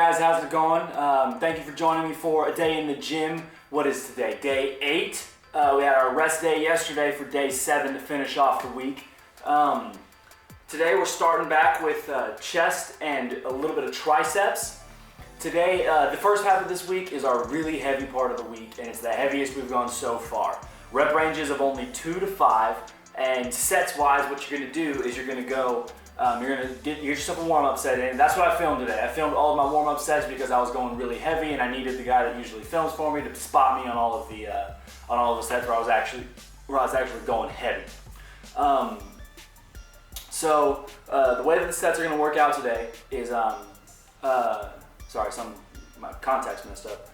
guys, how's it going? Thank you for joining me for a day in the gym. What is today? Day 8. We had our rest day yesterday for day 7 to finish off the week. Today we're starting back with chest and a little bit of triceps. Today, the first half of this week is our really heavy part of the week, and it's the heaviest we've gone so far. Rep ranges of only 2 to 5, and sets wise, what you're gonna do is you're gonna go, you're gonna get yourself a warm-up set in. That's what I filmed today. I filmed all of my warm-up sets because I was going really heavy, and I needed the guy that usually films for me to spot me on all of the sets where I was actually going heavy. So the way that the sets are gonna work out today is, sorry, my contact's messed up.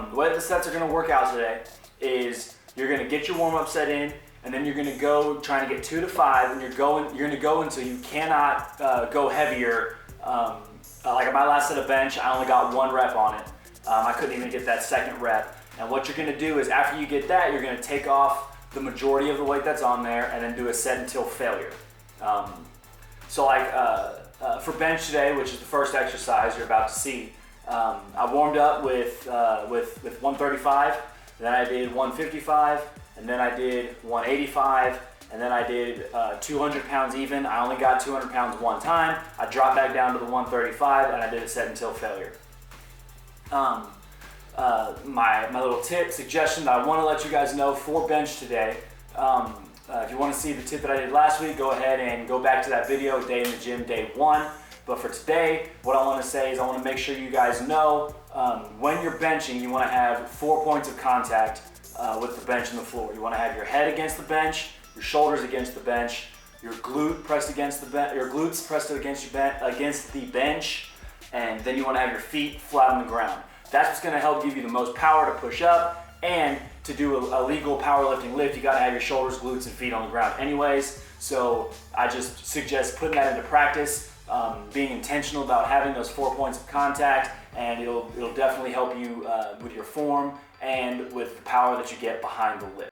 The way that the sets are gonna work out today is you're gonna get your warm-up set in, and then you're gonna go trying to get 2 to 5, and you're gonna go until you cannot go heavier. Like at my last set of bench, I only got 1 rep on it. I couldn't even get that second rep. And what you're gonna do is after you get that, you're gonna take off the majority of the weight that's on there and then do a set until failure. So like for bench today, which is the first exercise you're about to see, I warmed up with 135, then I did 155, and then I did 185, and then I did 200 pounds even. I only got 200 pounds one time. I dropped back down to the 135, and I did a set until failure. My little tip, suggestion that I want to let you guys know for bench today, if you want to see the tip that I did last week, go ahead and go back to that video, day in the gym, day 1. But for today, what I want to say is I want to make sure you guys know when you're benching, you want to have 4 points of contact with the bench and the floor. You want to have your head against the bench, your shoulders against the bench, your glutes pressed against the bench, and then you want to have your feet flat on the ground. That's what's going to help give you the most power to push up, and to do a legal powerlifting lift, you got to have your shoulders, glutes, and feet on the ground anyways. So I just suggest putting that into practice, being intentional about having those 4 points of contact, and it'll definitely help you with your form and with the power that you get behind the lift.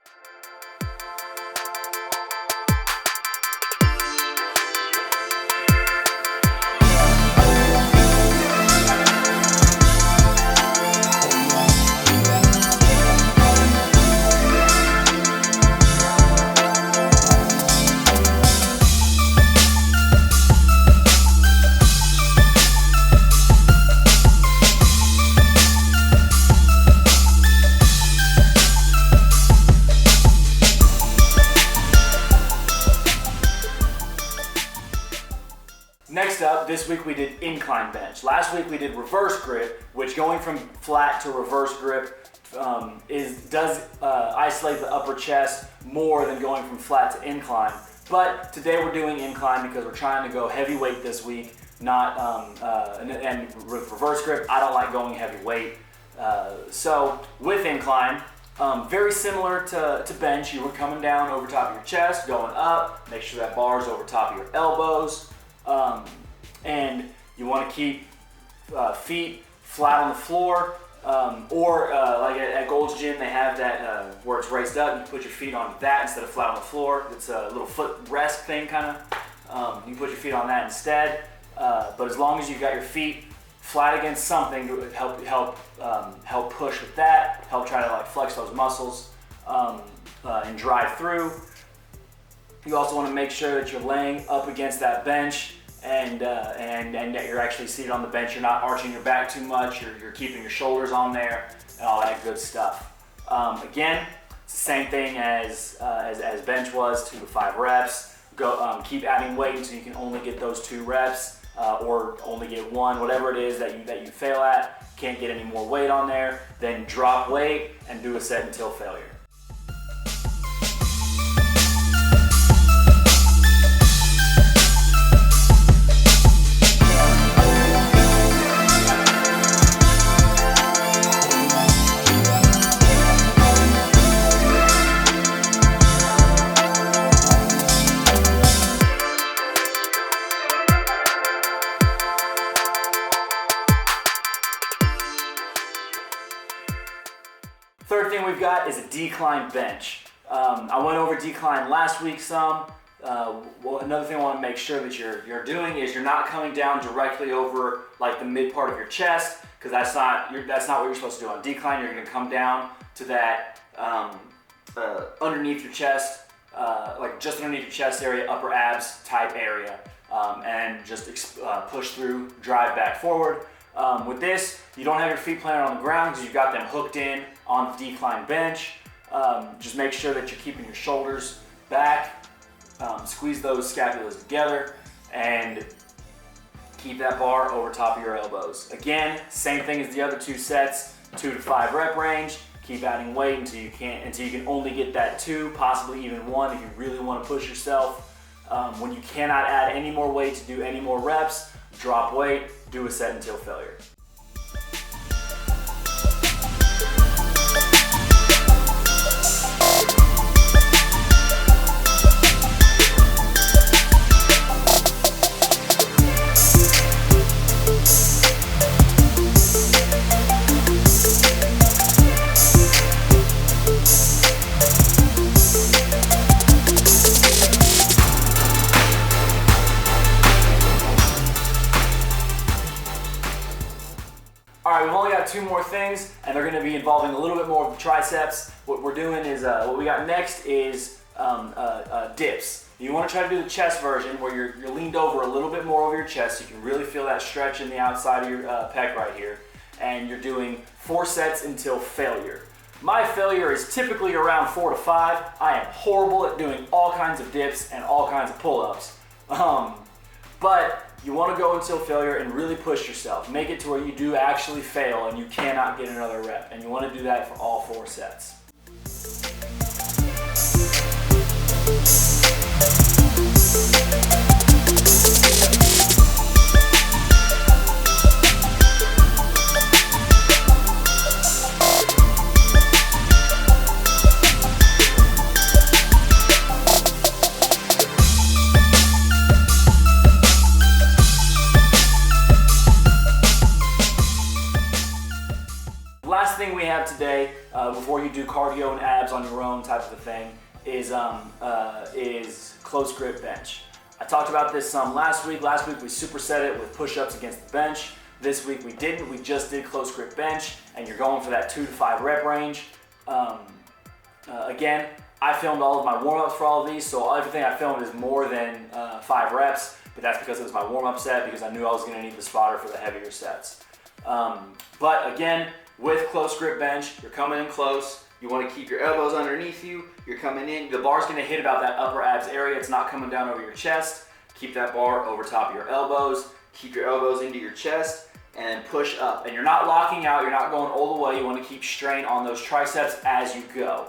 Next up, this week we did incline bench. Last week we did reverse grip, which going from flat to reverse grip does isolate the upper chest more than going from flat to incline. But today we're doing incline because we're trying to go heavyweight this week. And with reverse grip, I don't like going heavyweight. So with incline, very similar to bench, you were coming down over top of your chest, going up, make sure that bar's over top of your elbows. And you want to keep feet flat on the floor, or like at Gold's Gym, they have that where it's raised up. You put your feet on that instead of flat on the floor. It's a little foot rest thing, kind of. You put your feet on that instead. But as long as you got your feet flat against something, it would help push with that. Help try to like flex those muscles and drive through. You also want to make sure that you're laying up against that bench and that you're actually seated on the bench. You're not arching your back too much. You're keeping your shoulders on there and all that good stuff. Again, it's the same thing as bench was, 2 to 5 reps. Keep adding weight until you can only get those 2 reps or only get 1, whatever it is that you fail at. Can't get any more weight on there. Then drop weight and do a set until failure. Third thing we've got is a decline bench. I went over decline last week some. Well, another thing I want to make sure that you're doing is you're not coming down directly over like the mid part of your chest, because that's not what you're supposed to do. On decline, you're going to come down to that underneath your chest, like just underneath your chest area, upper abs type area, and just push through, drive back forward. With this, you don't have your feet planted on the ground because you've got them hooked in on the decline bench. Just make sure that you're keeping your shoulders back. Squeeze those scapulas together and keep that bar over top of your elbows. Again, same thing as the other 2 sets, 2 to 5 rep range. Keep adding weight until you can only get that 2, possibly even 1 if you really want to push yourself. When you cannot add any more weight to do any more reps, drop weight, do a set until failure. Alright, we've only got 2 more things, and they're going to be involving a little bit more of the triceps. What we're doing is, what we got next is dips. You want to try to do the chest version where you're leaned over a little bit more over your chest, so you can really feel that stretch in the outside of your pec right here. And you're doing 4 sets until failure. My failure is typically around 4 to 5. I am horrible at doing all kinds of dips and all kinds of pull-ups. But you want to go until failure and really push yourself. Make it to where you do actually fail and you cannot get another rep. And you want to do that for all 4 sets. Last thing we have today, before you do cardio and abs on your own type of a thing, is close grip bench. I talked about this some last week. Last week we superset it with push-ups against the bench. This week we didn't. We just did close grip bench, and you're going for that 2 to 5 rep range. Again, I filmed all of my warm-ups for all of these, so everything I filmed is more than 5 reps, but that's because it was my warm-up set, because I knew I was going to need the spotter for the heavier sets. But again, with close grip bench, you're coming in close. You want to keep your elbows underneath you. You're coming in. The bar's going to hit about that upper abs area. It's not coming down over your chest. Keep that bar over top of your elbows. Keep your elbows into your chest and push up. And you're not locking out. You're not going all the way. You want to keep strain on those triceps as you go.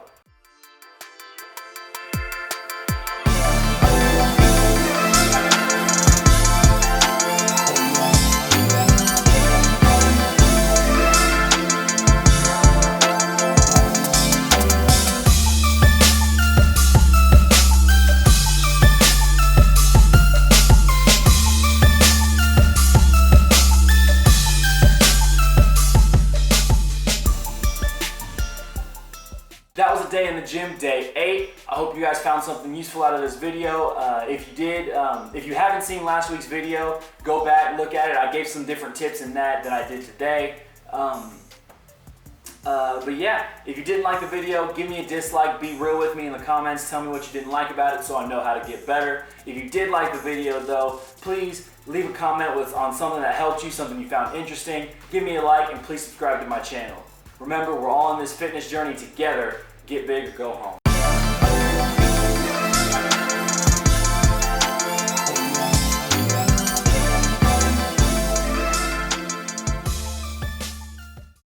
That was a day in the gym, day 8. I hope you guys found something useful out of this video. If you did, if you haven't seen last week's video, go back, look at it. I gave some different tips in that than I did today. But yeah, if you didn't like the video, give me a dislike, be real with me in the comments, tell me what you didn't like about it so I know how to get better. If you did like the video though, please leave a comment on something that helped you, something you found interesting. Give me a like and please subscribe to my channel. Remember, we're all on this fitness journey together. Get big or go home.